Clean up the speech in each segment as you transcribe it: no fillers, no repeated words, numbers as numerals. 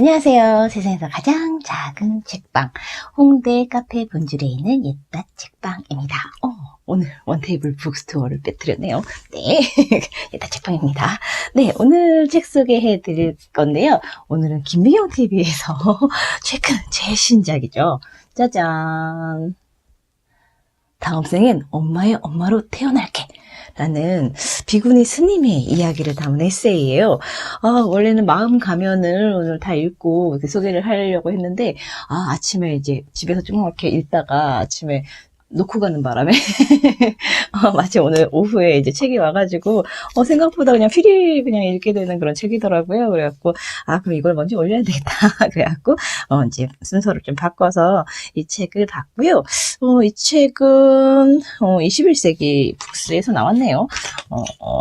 안녕하세요. 세상에서 가장 작은 책방, 홍대 카페 본줄에 있는 옛다 책방입니다. 오늘 원테이블 북스토어를 빼뜨렸네요. 네, 옛다 책방입니다. 네, 오늘 책 소개해 드릴 건데요. 오늘은 김미경 TV에서 최근 최신작이죠. 짜잔. 다음 생엔 엄마의 엄마로 태어날게. 라는 비구니 스님의 이야기를 담은 에세이예요. 원래는 마음 가면을 오늘 다 읽고 이렇게 소개를 하려고 했는데, 아침에 이제 집에서 좀 이렇게 읽다가 아침에 놓고 가는 바람에 마치 오늘 오후에 이제 책이 와가지고 생각보다 그냥 필히 그냥 읽게 되는 그런 책이더라고요. 그래갖고 그럼 이걸 먼저 올려야 되겠다. 그래갖고 이제 순서를 좀 바꿔서 이 책을 봤고요. 이 책은 21세기 북스에서 나왔네요.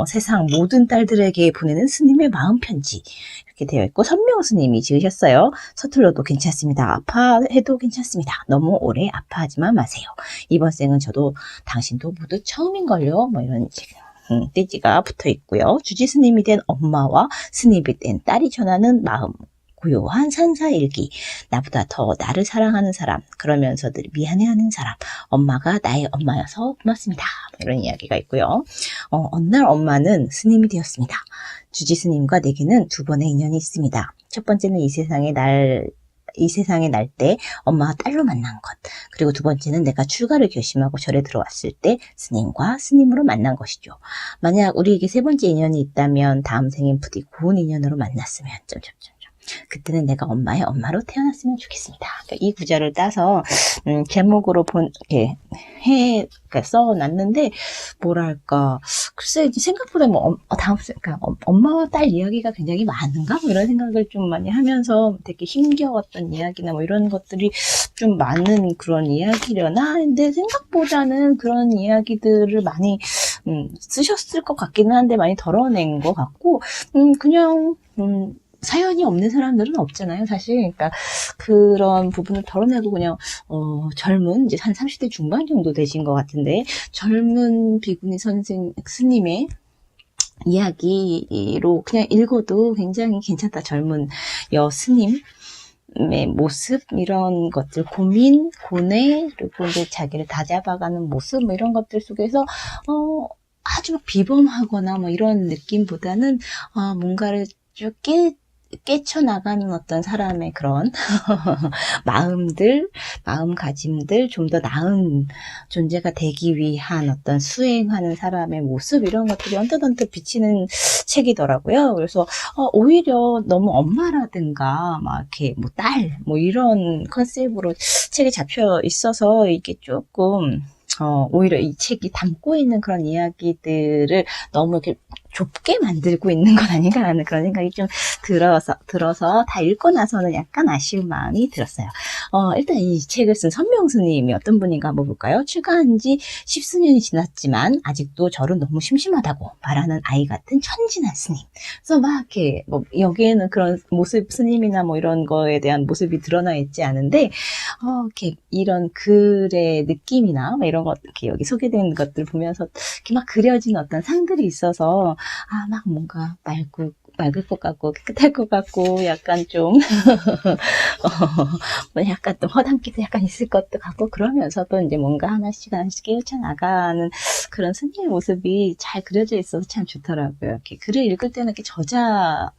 세상 모든 딸들에게 보내는 스님의 마음 편지 이렇게 되어 있고, 선명 스님이 지으셨어요. 서툴러도 괜찮습니다. 아파해도 괜찮습니다. 너무 오래 아파하지만 마세요. 이번 생은 저도 당신도 모두 처음인걸요. 뭐 이런 띠지가 붙어 있고요. 주지 스님이 된 엄마와 스님이 된 딸이 전하는 마음. 고요한 산사일기. 나보다 더 나를 사랑하는 사람, 그러면서도 미안해하는 사람, 엄마가 나의 엄마여서 고맙습니다. 이런 이야기가 있고요. 어느 날 엄마는 스님이 되었습니다. 주지 스님과 내게는 두 번의 인연이 있습니다. 첫 번째는 이 세상에 날 때 엄마와 딸로 만난 것, 그리고 두 번째는 내가 출가를 결심하고 절에 들어왔을 때 스님과 스님으로 만난 것이죠. 만약 우리에게 세 번째 인연이 있다면 다음 생엔 부디 고운 인연으로 만났으면 그때는 내가 엄마의 엄마로 태어났으면 좋겠습니다. 그러니까 이 구절을 따서 제목으로 써놨는데, 뭐랄까, 글쎄 생각보다 그러니까 엄마와 딸 이야기가 굉장히 많은가? 뭐 이런 생각을 좀 많이 하면서 되게 힘겨웠던 이야기나 뭐 이런 것들이 좀 많은 그런 이야기려나? 근데 생각보다는 그런 이야기들을 많이 쓰셨을 것 같기는 한데 많이 덜어낸 것 같고, 그냥 사연이 없는 사람들은 없잖아요, 사실. 그러니까 그런 부분을 덜어내고 그냥 젊은 이제 한 30대 중반 정도 되신 것 같은데, 젊은 비구니 스님의 이야기로 그냥 읽어도 굉장히 괜찮다. 젊은 스님의 모습, 이런 것들, 고민, 고뇌, 그리고 이제 자기를 다잡아가는 모습, 뭐 이런 것들 속에서 아주 막 비범하거나 뭐 이런 느낌보다는 뭔가를 쭉 깨쳐나가는 어떤 사람의 그런 마음가짐들, 좀 더 나은 존재가 되기 위한 어떤 수행하는 사람의 모습, 이런 것들이 언뜻 비치는 책이더라고요. 그래서 오히려 너무 엄마라든가 막 이렇게 뭐 딸, 뭐 이런 컨셉으로 책이 잡혀 있어서 이게 조금 오히려 이 책이 담고 있는 그런 이야기들을 너무 이렇게 좁게 만들고 있는 건 아닌가 하는 그런 생각이 좀 들어서 다 읽고 나서는 약간 아쉬운 마음이 들었어요. 일단 이 책을 쓴 선명 스님이 어떤 분인가 한번 볼까요? 출가한 지 10수년이 지났지만 아직도 절은 너무 심심하다고 말하는 아이 같은 천진한 스님. 그래서 막 이렇게 여기에는 그런 모습, 스님이나 뭐 이런 거에 대한 모습이 드러나 있지 않은데, 이렇게 이런 글의 느낌이나 뭐 이런 것, 이렇게 여기 소개된 것들 보면서 이렇게 막 그려진 어떤 상들이 있어서 막 뭔가 맑을 것 같고 깨끗할 것 같고 약간 좀 약간 또 허당기도 약간 있을 것도 같고, 그러면서도 이제 뭔가 하나씩 깨우쳐 나가는 그런 스님의 모습이 잘 그려져 있어서 참 좋더라고요. 이렇게 글을 읽을 때는 이렇게 저자를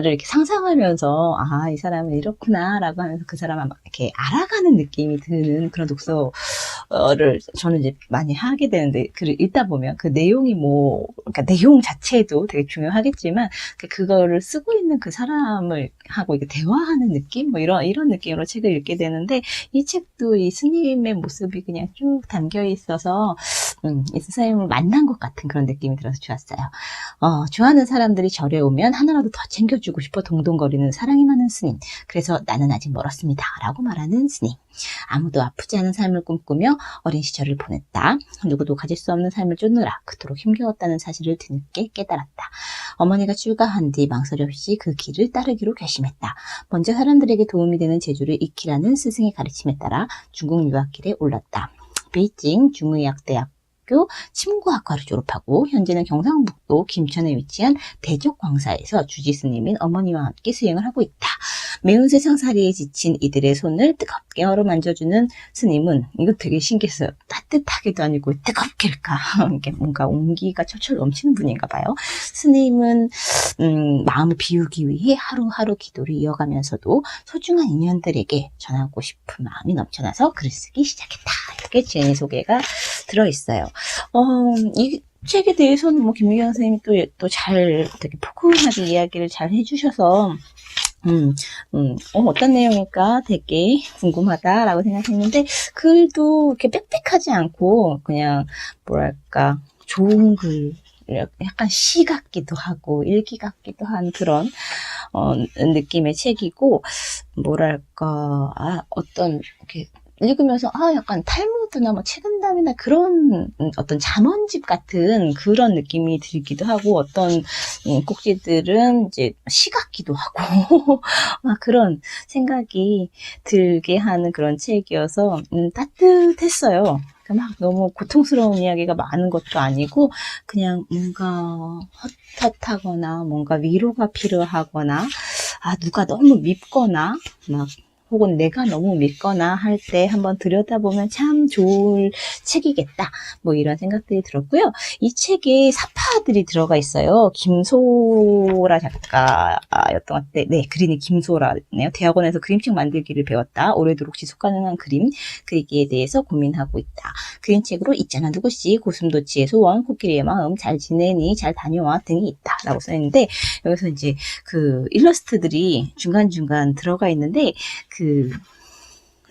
이렇게 상상하면서 이 사람은 이렇구나라고 하면서 그 사람을 막 이렇게 알아가는 느낌이 드는 그런 독서를 저는 이제 많이 하게 되는데, 글을 읽다 보면 그 내용이 그러니까 내용 자체도 되게 중요하겠지만 그거를 쓰고 있는 그 사람을 하고 이렇게 대화하는 느낌, 뭐 이런 느낌으로 책을 읽게 되는데, 이 책도 이 스님의 모습이 그냥 쭉 담겨 있어서 이 스님을 만난 것 같은 그런 느낌이 들어서 좋았어요. 좋아하는 사람들이 절에 오면 하나라도 더 챙겨주고 싶어 동동거리는 사랑이 많은 스님. 그래서 나는 아직 멀었습니다. 라고 말하는 스님. 아무도 아프지 않은 삶을 꿈꾸며 어린 시절을 보냈다. 누구도 가질 수 없는 삶을 쫓느라 그토록 힘겨웠다는 사실을 뒤늦게 깨달았다. 어머니가 출가한 뒤 망설이 없이 그 길을 따르기로 결심했다. 먼저 사람들에게 도움이 되는 재주를 익히라는 스승의 가르침에 따라 중국 유학길에 올랐다. 베이징 중의학대학교 침구학과를 졸업하고 현재는 경상북도 김천에 위치한 대적광사에서 주지 스님인 어머니와 함께 수행을 하고 있다. 매운 세상살이에 지친 이들의 손을 뜨겁게 어루만져주는 스님은, 이거 되게 신기했어요. 따뜻하게도 아니고 뜨겁게일까? 이게 뭔가 온기가 철철 넘치는 분인가 봐요. 스님은 마음을 비우기 위해 하루하루 기도를 이어가면서도 소중한 인연들에게 전하고 싶은 마음이 넘쳐나서 글을 쓰기 시작했다. 이렇게 진의 소개가 들어있어요. 이 책에 대해서는 뭐 김미경 선생님이 또 잘 되게 포근하게 이야기를 잘 해주셔서 어떤 내용일까 되게 궁금하다라고 생각했는데, 글도 이렇게 빽빽하지 않고 그냥 뭐랄까 좋은 글, 약간 시 같기도 하고 일기 같기도 한 그런 느낌의 책이고, 뭐랄까 어떤 이렇게 읽으면서 약간 탈무드나 뭐 책은담이나 그런 어떤 잠언집 같은 그런 느낌이 들기도 하고, 어떤 꼭지들은 이제 시 같기도 하고 막 그런 생각이 들게 하는 그런 책이어서 따뜻했어요. 막 너무 고통스러운 이야기가 많은 것도 아니고, 그냥 뭔가 헛헛하거나 뭔가 위로가 필요하거나 누가 너무 밉거나 막 혹은 내가 너무 믿거나 할 때 한번 들여다보면 참 좋을 책이겠다. 뭐 이런 생각들이 들었고요. 이 책에 사파들이 들어가 있어요. 김소라 작가였던 것 같아요. 네, 그림이 김소라네요. 대학원에서 그림책 만들기를 배웠다. 오래도록 지속 가능한 그림 그리기에 대해서 고민하고 있다. 그림책으로 있잖아 누구씨, 고슴도치의 소원, 코끼리의 마음, 잘 지내니, 잘 다녀와 등이 있다. 라고 써있는데, 여기서 이제 그 일러스트들이 중간중간 들어가 있는데,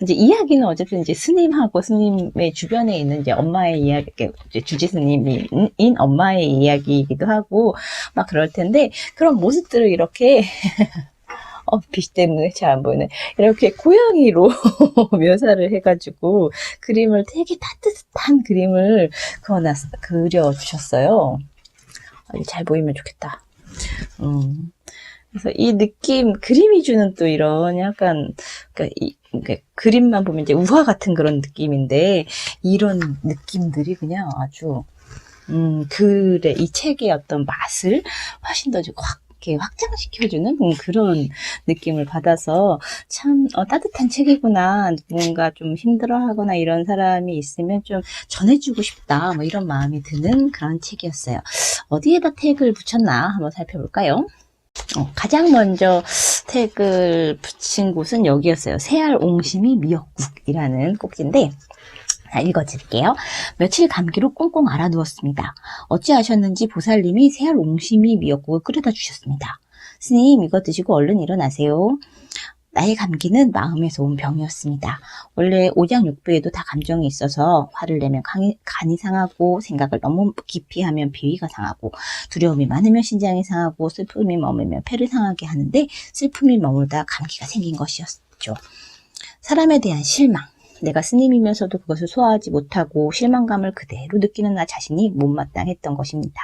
이제 이야기는 어쨌든 이제 스님하고 스님의 주변에 있는 이제 엄마의 이야기, 이제 주지 스님인 엄마의 이야기이기도 하고, 막 그럴 텐데, 그런 모습들을 이렇게, 빛 때문에 잘 안 보이네. 이렇게 고양이로 묘사를 해가지고, 그림을 되게 따뜻한 그림을 그려주셨어요. 잘 보이면 좋겠다. 그래서 이 느낌, 그림이 주는 또 이런 약간, 그러니까 그림만 보면 이제 우화 같은 그런 느낌인데, 이런 느낌들이 그냥 아주, 이 책의 어떤 맛을 훨씬 더 이렇게 확장시켜주는 그런 느낌을 받아서 참 따뜻한 책이구나. 뭔가 좀 힘들어하거나 이런 사람이 있으면 좀 전해주고 싶다. 뭐 이런 마음이 드는 그런 책이었어요. 어디에다 태그를 붙였나 한번 살펴볼까요? 가장 먼저 태그를 붙인 곳은 여기였어요. 새알 옹심이 미역국이라는 꼭지인데, 읽어드릴게요. 며칠 감기로 꽁꽁 앓아누웠습니다. 어찌하셨는지 보살님이 새알 옹심이 미역국을 끓여다 주셨습니다. 스님, 이거 드시고 얼른 일어나세요. 나의 감기는 마음에서 온 병이었습니다. 원래 오장육부에도 다 감정이 있어서 화를 내면 간이 상하고, 생각을 너무 깊이 하면 비위가 상하고, 두려움이 많으면 신장이 상하고, 슬픔이 머물면 폐를 상하게 하는데, 슬픔이 머물다 감기가 생긴 것이었죠. 사람에 대한 실망. 내가 스님이면서도 그것을 소화하지 못하고 실망감을 그대로 느끼는 나 자신이 못마땅했던 것입니다.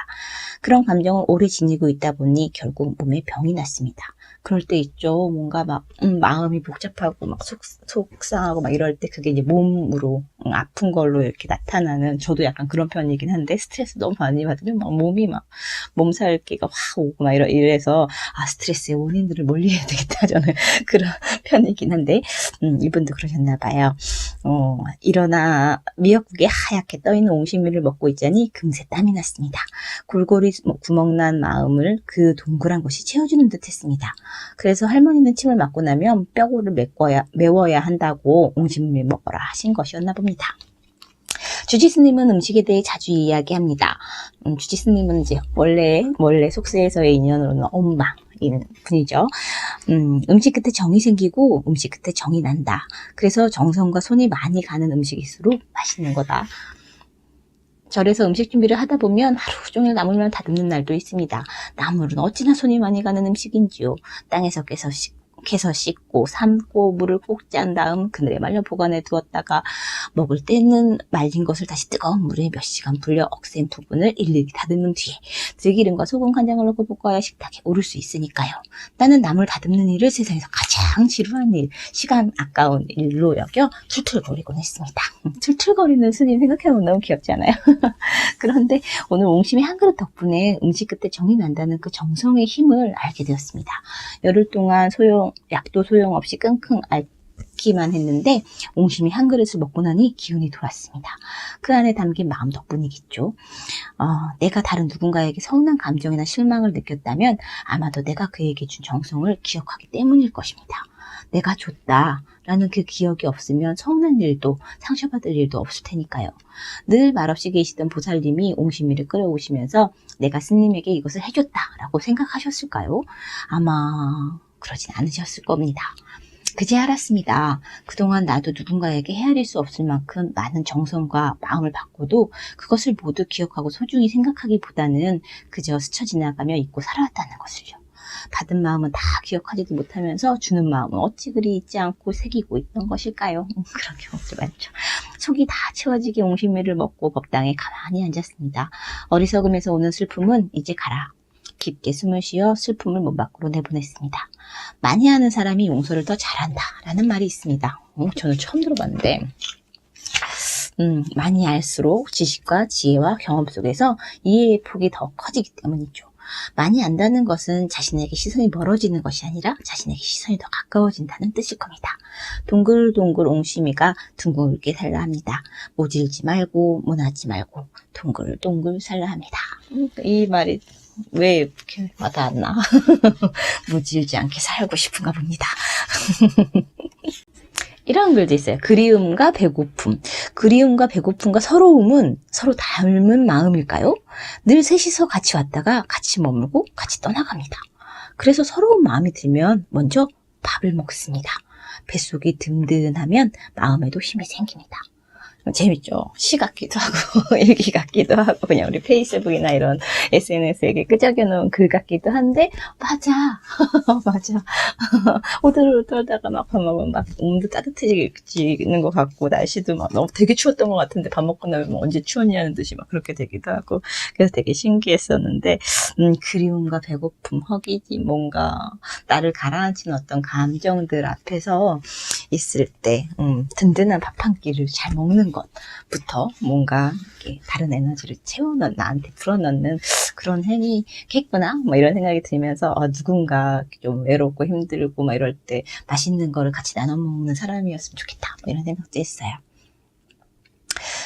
그런 감정을 오래 지니고 있다 보니 결국 몸에 병이 났습니다. 그럴 때 있죠. 뭔가 막 마음이 복잡하고 막 속상하고 막 이럴 때 그게 이제 몸으로 아픈 걸로 이렇게 나타나는, 저도 약간 그런 편이긴 한데, 스트레스 너무 많이 받으면 막 몸이 막 몸살기가 확 오고 막 이래서 스트레스의 원인들을 멀리해야 되겠다, 저는 그런 편이긴 한데, 이분도 그러셨나 봐요. 일어나 미역국에 하얗게 떠있는 옹심이를 먹고 있자니 금세 땀이 났습니다. 골골이 구멍난 마음을 그 동그란 것이 채워주는 듯 했습니다. 그래서 할머니는 침을 맞고 나면 뼈골을 메워야 한다고 옹심이를 먹어라 하신 것이었나 봅니다. 주지스님은 음식에 대해 자주 이야기합니다. 주지스님은 이제 원래 속세에서의 인연으로는 엄마 분이죠. 음식 끝에 정이 생기고 음식 끝에 정이 난다. 그래서 정성과 손이 많이 가는 음식일수록 맛있는 거다. 절에서 음식 준비를 하다 보면 하루 종일 나물만 다듬는 날도 있습니다. 나물은 어찌나 손이 많이 가는 음식인지요. 땅에서 캐서 씻고 삶고 물을 꼭 짠 다음 그늘에 말려 보관해 두었다가 먹을 때는 말린 것을 다시 뜨거운 물에 몇 시간 불려 억센 부분을 일일이 다듬은 뒤에 들기름과 소금 간장을 넣고 볶아야 식탁에 오를 수 있으니까요. 나는 나물 다듬는 일을 세상에서 가장 지루한 일, 시간 아까운 일로 여겨 툴툴거리곤 했습니다. 툴툴거리는 스님 생각해보면 너무 귀엽지 않아요? 그런데 오늘 옹심이 한 그릇 덕분에 음식 끝에 정이 난다는 그 정성의 힘을 알게 되었습니다. 열흘 동안 약도 소용없이 끙끙 앓기만 했는데 옹심이 한 그릇을 먹고 나니 기운이 돌았습니다. 그 안에 담긴 마음 덕분이겠죠. 내가 다른 누군가에게 서운한 감정이나 실망을 느꼈다면 아마도 내가 그에게 준 정성을 기억하기 때문일 것입니다. 내가 줬다라는 그 기억이 없으면 서운한 일도 상처받을 일도 없을 테니까요. 늘 말없이 계시던 보살님이 옹심이를 끌어오시면서 내가 스님에게 이것을 해줬다라고 생각하셨을까요? 아마 그러진 않으셨을 겁니다. 그제야 알았습니다. 그동안 나도 누군가에게 헤아릴 수 없을 만큼 많은 정성과 마음을 받고도 그것을 모두 기억하고 소중히 생각하기보다는 그저 스쳐 지나가며 잊고 살아왔다는 것을요. 받은 마음은 다 기억하지도 못하면서 주는 마음은 어찌 그리 잊지 않고 새기고 있던 것일까요? 그런 경우들 많죠. 속이 다 채워지게 옹심이를 먹고 법당에 가만히 앉았습니다. 어리석음에서 오는 슬픔은 이제 가라. 깊게 숨을 쉬어 슬픔을 몸 밖으로 내보냈습니다. 많이 하는 사람이 용서를 더 잘한다 라는 말이 있습니다. 저는 처음 들어봤는데 많이 알수록 지식과 지혜와 경험 속에서 이해의 폭이 더 커지기 때문이죠. 많이 안다는 것은 자신에게 시선이 멀어지는 것이 아니라 자신에게 시선이 더 가까워진다는 뜻일 겁니다. 동글동글 옹심이가 둥글게 살라 합니다. 모질지 말고 모나지 말고 동글동글 살라 합니다. 이 말이 왜 이렇게 와닿았나? 무질지 않게 살고 싶은가 봅니다. 이런 글도 있어요. 그리움과 배고픔. 그리움과 배고픔과 서러움은 서로 닮은 마음일까요? 늘 셋이서 같이 왔다가 같이 머물고 같이 떠나갑니다. 그래서 서러운 마음이 들면 먼저 밥을 먹습니다. 뱃속이 든든하면 마음에도 힘이 생깁니다. 재밌죠? 시 같기도 하고 일기 같기도 하고 그냥 우리 페이스북이나 이런 SNS에게 끄적여 놓은 글 같기도 한데 맞아 맞아 오들오들 떨다가 막 밥 먹으면 막 몸도 따뜻해지는 것 같고 날씨도 막 너무 되게 추웠던 것 같은데 밥 먹고 나면 언제 추웠냐는 듯이 막 그렇게 되기도 하고 그래서 되게 신기했었는데 그리움과 배고픔 허기지 뭔가 나를 가라앉힌 어떤 감정들 앞에서 있을 때 든든한 밥 한 끼를 잘 먹는 것부터 뭔가 이렇게 다른 에너지를 채워넣는 나한테 불어넣는 그런 행위겠구나 뭐 이런 생각이 들면서 누군가 좀 외롭고 힘들고 막 이럴 때 맛있는 거를 같이 나눠 먹는 사람이었으면 좋겠다 뭐 이런 생각도 했어요.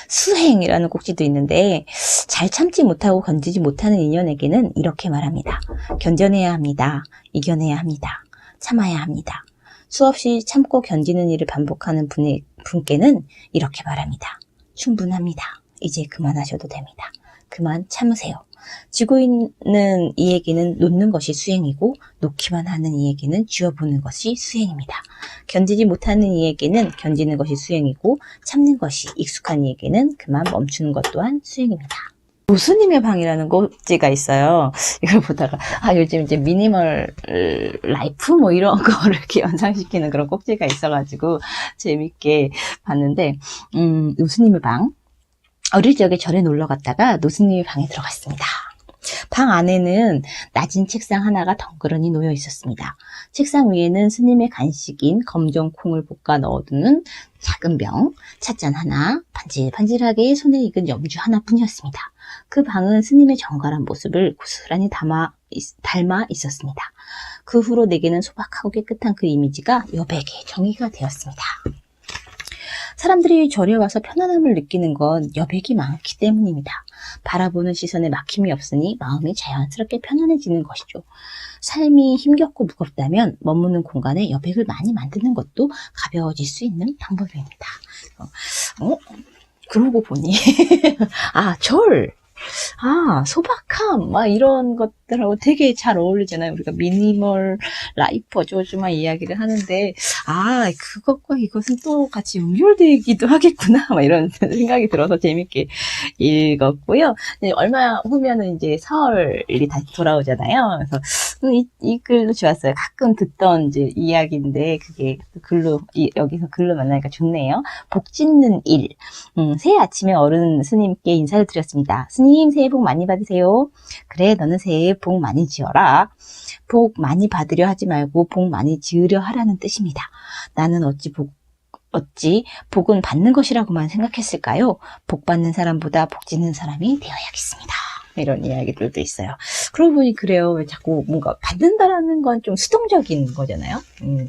수행이라는 꼭지도 있는데 잘 참지 못하고 건지지 못하는 인연에게는 이렇게 말합니다. 견뎌내야 합니다. 이겨내야 합니다. 참아야 합니다. 수없이 참고 견디는 일을 반복하는 분께는 이렇게 말합니다. 충분합니다. 이제 그만하셔도 됩니다. 그만 참으세요. 쥐고 있는 이에게는 놓는 것이 수행이고 놓기만 하는 이에게는 쥐어보는 것이 수행입니다. 견디지 못하는 이에게는 견디는 것이 수행이고 참는 것이 익숙한 이에게는 그만 멈추는 것 또한 수행입니다. 노스님의 방이라는 꼭지가 있어요. 이걸 보다가 요즘 이제 미니멀 라이프 뭐 이런 거를 이렇게 연상시키는 그런 꼭지가 있어가지고 재밌게 봤는데 노스님의 방 어릴 적에 절에 놀러 갔다가 노스님의 방에 들어갔습니다. 방 안에는 낮은 책상 하나가 덩그러니 놓여 있었습니다. 책상 위에는 스님의 간식인 검정콩을 볶아 넣어두는 작은 병, 찻잔 하나, 반질반질하게 손에 익은 염주 하나뿐이었습니다. 그 방은 스님의 정갈한 모습을 고스란히 닮아 있었습니다. 그 후로 내게는 소박하고 깨끗한 그 이미지가 여백의 정의가 되었습니다. 사람들이 절에 와서 편안함을 느끼는 건 여백이 많기 때문입니다. 바라보는 시선에 막힘이 없으니 마음이 자연스럽게 편안해지는 것이죠. 삶이 힘겹고 무겁다면 머무는 공간에 여백을 많이 만드는 것도 가벼워질 수 있는 방법입니다. 그러고 보니 절! 소박함, 막 이런 것들하고 되게 잘 어울리잖아요. 우리가 미니멀 라이프 어쩌고저쩌고 이야기를 하는데, 그것과 이것은 또 같이 연결되기도 하겠구나, 막 이런 생각이 들어서 재밌게 읽었고요. 얼마 후면은 이제 설이 다시 돌아오잖아요. 그래서 이 글도 좋았어요. 가끔 듣던 이제 이야기인데, 그게 여기서 글로 만나니까 좋네요. 복 짓는 일. 새해 아침에 어른 스님께 인사를 드렸습니다. 스님, 새해 복 많이 받으세요. 그래, 너는 새해 복 많이 지어라. 복 많이 받으려 하지 말고 복 많이 지으려 하라는 뜻입니다. 나는 어찌 복은 받는 것이라고만 생각했을까요? 복 받는 사람보다 복 짓는 사람이 되어야겠습니다. 이런 이야기들도 있어요. 그러고 보니 그래요. 왜 자꾸 뭔가 받는다라는 건 좀 수동적인 거잖아요.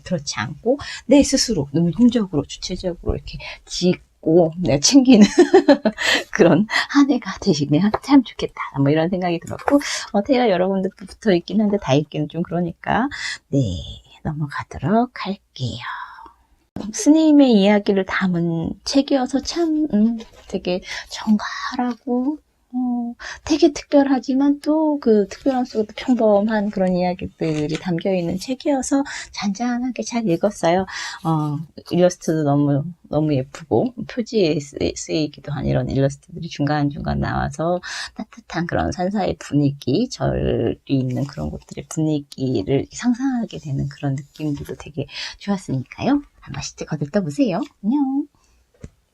그렇지 않고 내 스스로 능동적으로 주체적으로 이렇게 짓고 내가 챙기는 그런 한 해가 되시면 참 좋겠다. 뭐 이런 생각이 들었고, 태가 여러 군데 붙어 있긴 한데 다 읽기는 좀 그러니까 네, 넘어가도록 할게요. 스님의 이야기를 담은 책이어서 참 되게 정갈하고 되게 특별하지만 또 그 특별한 속에도 평범한 그런 이야기들이 담겨있는 책이어서 잔잔하게 잘 읽었어요. 일러스트도 너무 예쁘고 표지에 쓰이기도 한 이런 일러스트들이 중간중간 나와서 따뜻한 그런 산사의 분위기, 절이 있는 그런 곳들의 분위기를 상상하게 되는 그런 느낌들도 되게 좋았으니까요. 한 번씩 거들떠 보세요. 안녕.